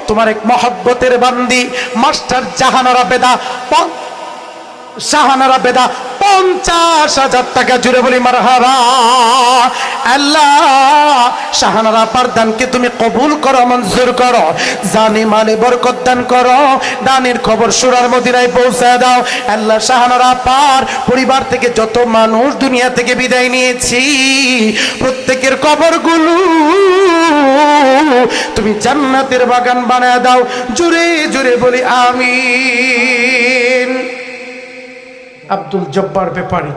তোমার এক মহব্বতের বান্দি মাস্টার জাহানারা বেদা শাহানারা বেদা 50,000 টাকা জুড়ে বলি মারহাবা। আল্লাহ শাহানারা পারদানকে তুমি কবুল করো, মঞ্জুর করো, জানি মালে বরকত দান করো, দানের খবর সুরার মদিনায় পৌঁছে দাও। আল্লাহ শাহানারা পার পরিবার থেকে যত মানুষ দুনিয়া থেকে বিদায় নিয়েছি প্রত্যেকের কবরগুলো তুমি জান্নাতের বাগান বানায় দাও। জুড়ে জুড়ে বলি আমিন। আব্দুল জব্বার ব্যাপারী,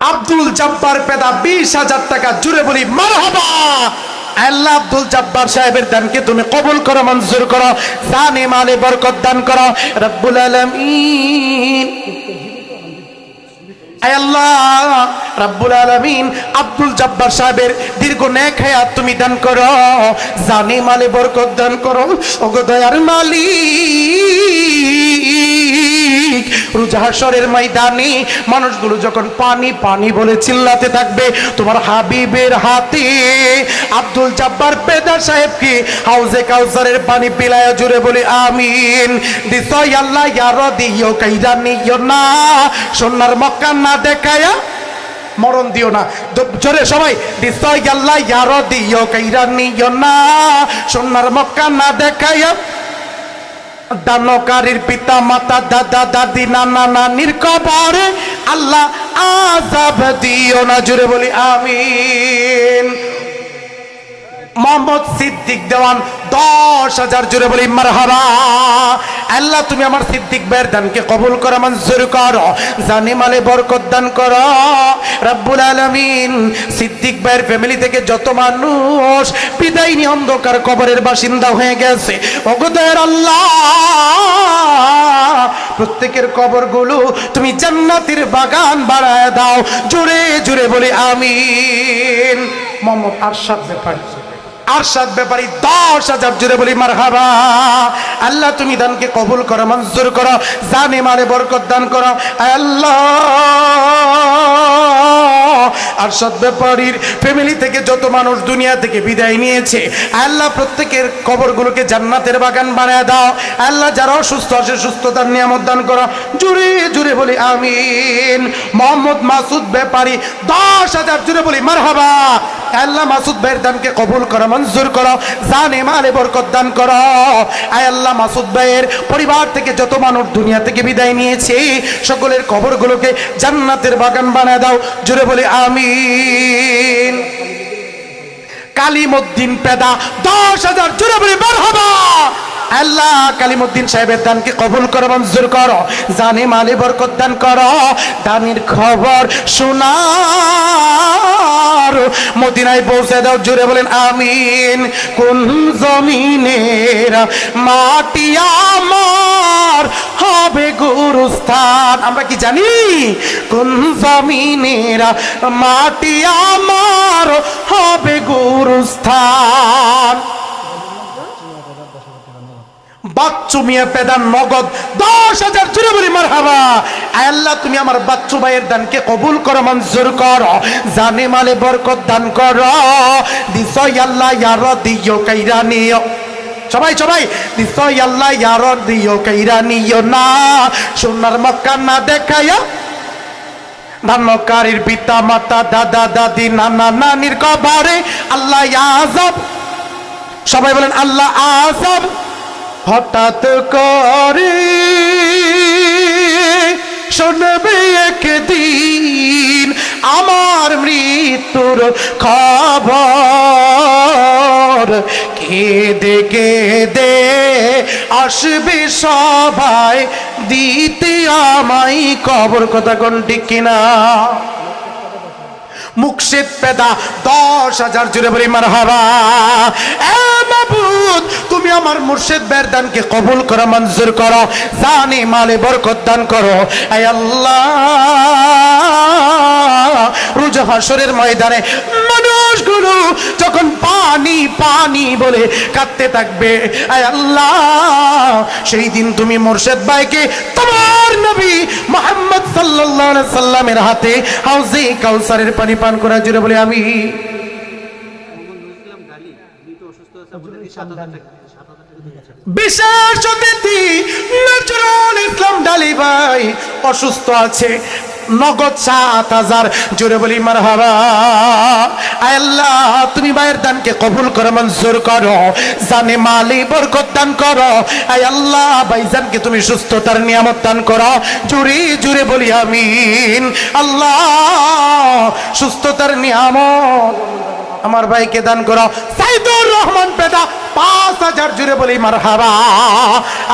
আব্দুল জব্বার পেদা 20,000 টাকা জুড়ে বলি মারহাবা। আল্লাহ আব্দুল জব্বার সাহেবের দানকে তুমি কবুল করো, মঞ্জুর করো, জানে মালে বরকত দান করো রব্বুল আলামিন। আয় আল্লাহ রব্বুল আলামিন আব্দুল জব্বার সাহেবের দীর্ঘ নেক হায়াত তুমি দান করো, জানে মালে বরকত দান করো। ওগো দয়ার মালিক, রোজ হাশরের ময়দানে মানুষগুলো যখন পানি পানি বলে চিল্লাতে থাকবে, তোমার হাবিবের হাতে আব্দুল জব্বার পেদা সাহেবকে হাউজে কাউসারের পানি পিলায় জুড়ে বলি আমিন। দিসয় আল্লাহ ইয়ার দিও কাইরা নিও না, সোনার মক্কা না দেখায়া মরণ দিও না। জোরে সবাই দিসয় আল্লাহ ইয়ার দিও কাইরা নিও না, সোনার মক্কা না দেখায়া দানকারীর পিতা মাতা দাদা দাদি নানা নানির কবরে আল্লাহ আযাব দিও না। জুড়ে বলি আমিন। মোহাম্মদ সিদ্দিক দেওয়ান 10,000 জুড়ে বলি মারহাবা। আল্লাহ তুমি আমার সিদ্দিক ভাইয়ের দানকে কবুল করো, মঞ্জুর করো, জানি মালে বরকত দান করো রব্বুল আলামিন। সিদ্দিক ভাইয়ের ফ্যামিলি থেকে যত মানুষ বিদায় নিয়ে অন্ধকার কবরের বাসিন্দা হয়ে গেছে, ওগো দয়ার আল্লাহ প্রত্যেকের কবরগুলো তুমি জান্নাতের বাগান বানায় দাও। জুড়ে জুড়ে বলি আমিন। মোহাম্মদ আরশাদ ব্যাপারী, আরশাদ ব্যাপারী 10,000 জুড়ে বলি মারহাবা। আল্লাহ তুমি দানকে কবুল করো, মঞ্জুর করো, জানে মালে বরকত দান করো। আল্লাহ আরশাদ ব্যাপারীর ফ্যামিলি থেকে যত মানুষ দুনিয়া থেকে বিদায় নিয়েছে আল্লাহ প্রত্যেকের কবরগুলোকে জান্নাতের বাগান বানায় দাও। আল্লাহ যারা অসুস্থ আছে সুস্থতার নিয়ামত দান করো। জুড়ে জুড়ে বলি আমিন। মোহাম্মদ মাসুদ ব্যাপারী 10,000 জুড়ে বলি মারহাবা। আল্লাহ মাসুদ ভাইয়ের দানকে কবুল করো, মঞ্জুর করো, জানে মালে বরকত দান করো। আয় আল্লাহ মাসুদ ভাইয়ের পরিবার থেকে যত মানুষ দুনিয়া থেকে বিদায় নিয়েছে সকলের কবরগুলোকে জান্নাতের বাগান বানায় দাও। জুড়ে বলি আমিন। কালিমউদ্দিন পেদা 10,000 জুড়ে বলি মারহাবা। আল্লাহ কালিমউদ্দিন সাহেবের দানকে কবুল করো, মঞ্জুর করো, জানে মালে বরকত দান করো। দানের খবর শোনার মদিনায় পৌঁছে দাও। জুড়ে বলেন আমিন। কোন জমিনের মাটি আমার হবে গুরুস্থান, আমরা কি জানি? কোন জমিনের মাটি আমার হবে গুরুস্থান। বাচ্চু মিয়া পেদান নগদ 10,000 জুড়ে বলি মারহাবা। আল্লাহ তুমি আমার বাচ্চু ভাইয়ের দানকে কবুল করো, মঞ্জুর করো, জানে মালে বরকত দান করো। দিসয় আল্লাহ ইয়ার দিও কাইরা নিও, সবাই সবাই দিসয় আল্লাহ ইয়ার দিও কাইরা নিও না, সোনার মক্কা না দেখায়া দানকারীর পিতা মাতা দাদা দাদি নানা নানির কবরে আল্লাহ আযাব। সবাই বলেন আল্লাহ আযাব হঠাৎ করে শুনবে একদিন আমার মৃত্যুর খবর। কেঁদে কেঁদে আসবে সবাই দিতে আমায় কবর। কথা কোন ঠিক কিনা? মুকশেদ পেদা 10,000 জুড়ে বলি মারহাবা। এ মাবুদ তুমি আমার মুর্শিদ ভাইয়ের দানকে কবুল করো, মঞ্জুর করো, জানে মালে বরকত দান করো। আয় আল্লাহ রোজ হাশরের ময়দানে মানুষগুলো যখন পানি পানি বলে কাঁদতে থাকবে, আয় আল্লাহ সেই দিন তুমি মুর্শিদ ভাইকে তোমার নবী মুহাম্মদ সাল্লাল্লাহু আলাইহি সাল্লামের হাতে হাউজে কাউসারের পানি পান করা। জুড়ে বলে আমি। বিশেষ অতিথি নজরুল ইসলাম ডালি ভাই অসুস্থ আছে, নগদ 7,000। জোরে বলি মারহাবা। আয় আল্লাহ, তুমি ভাইয়ের দানকে কবুল করো, মঞ্জুর করো, জানে মালি বরকত দান করো। আয় আল্লাহ, ভাইজানকে তুমি সুস্থতার নিয়ামত দান করো। জোরে জোরে বলি আমিন। আল্লাহ, সুস্থতার নিয়ামত আমার ভাইকে দান করো। সাইদুর রহমান পেদা 5,000। জুড়ে বলি মারহাবা।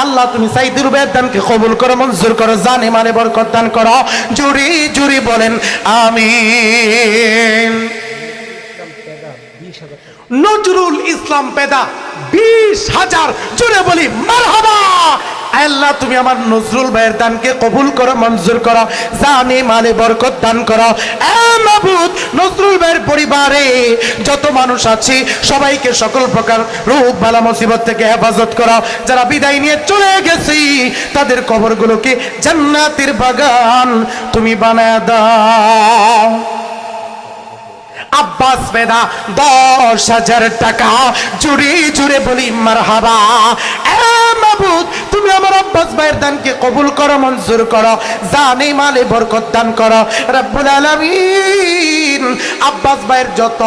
আল্লাহ, তুমি সাইদুর ভাইয়ের দানকে কবুল করো, মঞ্জুর করো, জানে মানে বরকত দান করো। জুড়ি জুড়ি বলেন আমিন। নজরুল ইসলাম পেদা 20,000। জুড়ে বলি মারহাবা। আল্লাহ, তুমি আমার নজরুল ভাইয়ের দানকে কবুল করো, মঞ্জুর করো, জানে মালে বরকত দান করো। মাবুদ, নজরুল ভাইয়ের পরিবারে যত মানুষ আছে সবাইকে সকল প্রকার রোগ বালা মুসিবত থেকে হেফাজত করো। যারা বিদায় নিয়ে চলে গেছি তাদের কবরগুলোকে জান্নাতের বাগান তুমি বানায় দাও। আব্বাস পেদা 10,000 টাকা। জুড়ে জুড়ে বলি মারহাবা। মাবুদ, তুমি আমার আব্বাস ভাইয়ের দানকে কবুল করো, মঞ্জুর করো, জানে মালে বরকত দান করো রব্বুল আলামিন। আব্বাস ভাইয়ের যত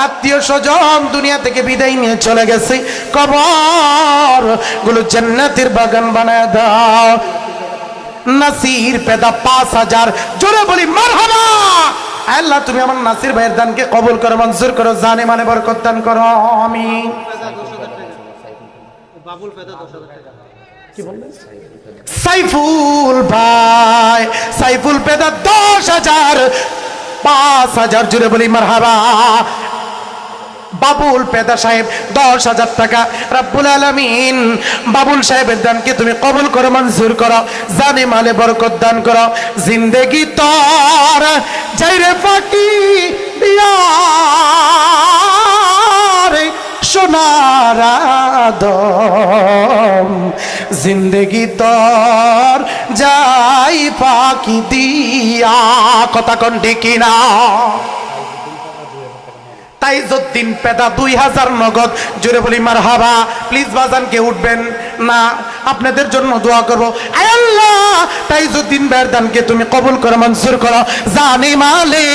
আত্মীয় স্বজন দুনিয়া থেকে বিদায় নিয়ে চলে গেছে, কবর গুলো জান্নাতের বাগান বানায় দাও। নাসির পেদা 5,000। জোরে বলি মারহাবা। আল্লাহ, তুমি আমার নাসির ভাইয়ের দানকে কবুল করো, মঞ্জুর করো, জানে মানে বরকত দান করো। আমিন। কি বললেন? সাইফুল ভাই, সাইফুল পেদা 10,000। 5,000। জুড়ে বলি মারহাবা। বাবুল পেদা সাহেব 10,000 টাকা। রব্বুল আলামিন, বাবুল সাহেবের দানকে তুমি কবুল করো, মঞ্জুর করো, জানে মালে বরকত দান করো। জিন্দেগি তোর যাইরে ফাঁকি দিয়া রে সোনার আদম, জিন্দেগি তোর যাই ফাঁকি দিয়া। কথা কোন ঠিক না? তাইজউদ্দিন পেদা 2,000 নগদ। জোরে বলি মারহাবা। প্লিজ বাজানকে উঠবেন না, আপনাদের জন্য দোয়া করব। আয় আল্লাহ, তাইজউদ্দিন ভাইয়ের দানকে তুমি কবুল করো, মঞ্জুর করো, জানে মালে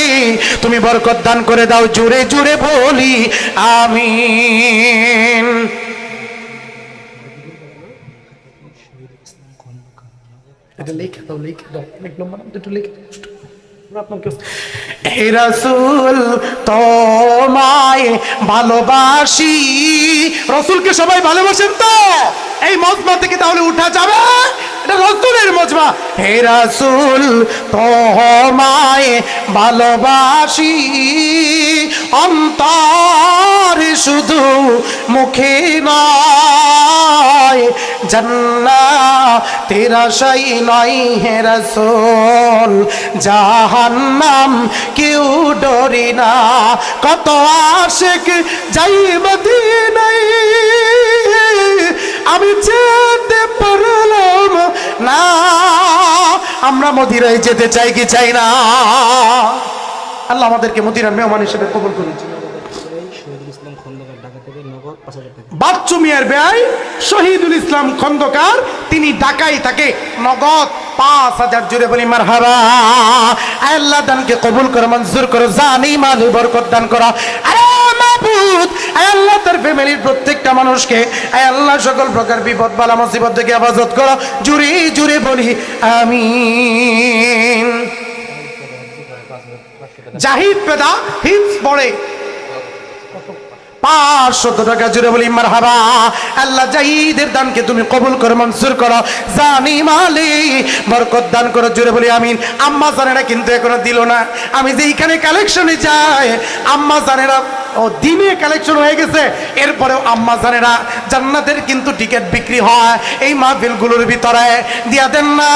তুমি বরকত দান করে দাও। জোরে জোরে বলি আমিন। এটা লিখে দাও, লিখে দাও, লিখলাম না, একটু লিখে দাও। হে রাসূল, তোমায় ভালোবাসি। রাসূলকে সবাই ভালোবাসেন তো? এই মজমা থেকে তাহলে উঠা যাবে? এটা রাসূলের মজমা। হে রাসূল, তোমায় ভালোবাসি, অন্তরে শুধু, মুখে নয়, জান্নাতের আশায় নয়। হে রাসূল, জাহান্নাম কেউ ডরি না, কত আশিক যাই মদিনায়, আমি যেতে পারলাম না। আমরা মদিনায় যেতে চাই কি চাই না? আল্লাহ আমাদেরকে মদিনার মেহমান হিসেবে কবুল করুন। বাচ্চু মিয়ার ভাই শহীদুল ইসলাম খন্দকার, তিনি ঢাকায় থাকে, নগদ 5,000। জুড়ে বলি মারহাবা। আল্লাহ দানকে কবুল করো, মঞ্জুর করো, জানি মালে বরকত দান করো। মাবুদ, আল্লাহ তার ফ্যামিলির প্রত্যেকটা মানুষকে আল্লাহ সকল প্রকার বিপদ বালা মুসিবত থেকে হেফাজত করো। জুড়ে জুড়ে বলি আমিন। জাহিদ পেদা হিফজ পড়ে 500 টাকা। জুড়ে বলি মারহাবা। আল্লাহ জাহিদের দানকে তুমি কবুল করো, মঞ্জুর করো, জানি মালে বরকত দান করো। জুড়ে বলি আমিন। আম্মা জানেরা কিন্তু এখনো দিল না। আমি যে এইখানে কালেকশনে যাই, আম্মা জানেরা দিনে কালেকশন হয়ে গেছে, এরপরেও আম্মা জানেরা জান্নাতের কিন্তু টিকিট বিক্রি হয় এই মাহফিলগুলোর ভিতরে। দিয়া দেন না,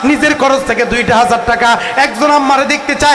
নিজের খরচ থেকে 2,000 টাকা। একজন আম্মারে দেখতে চায়।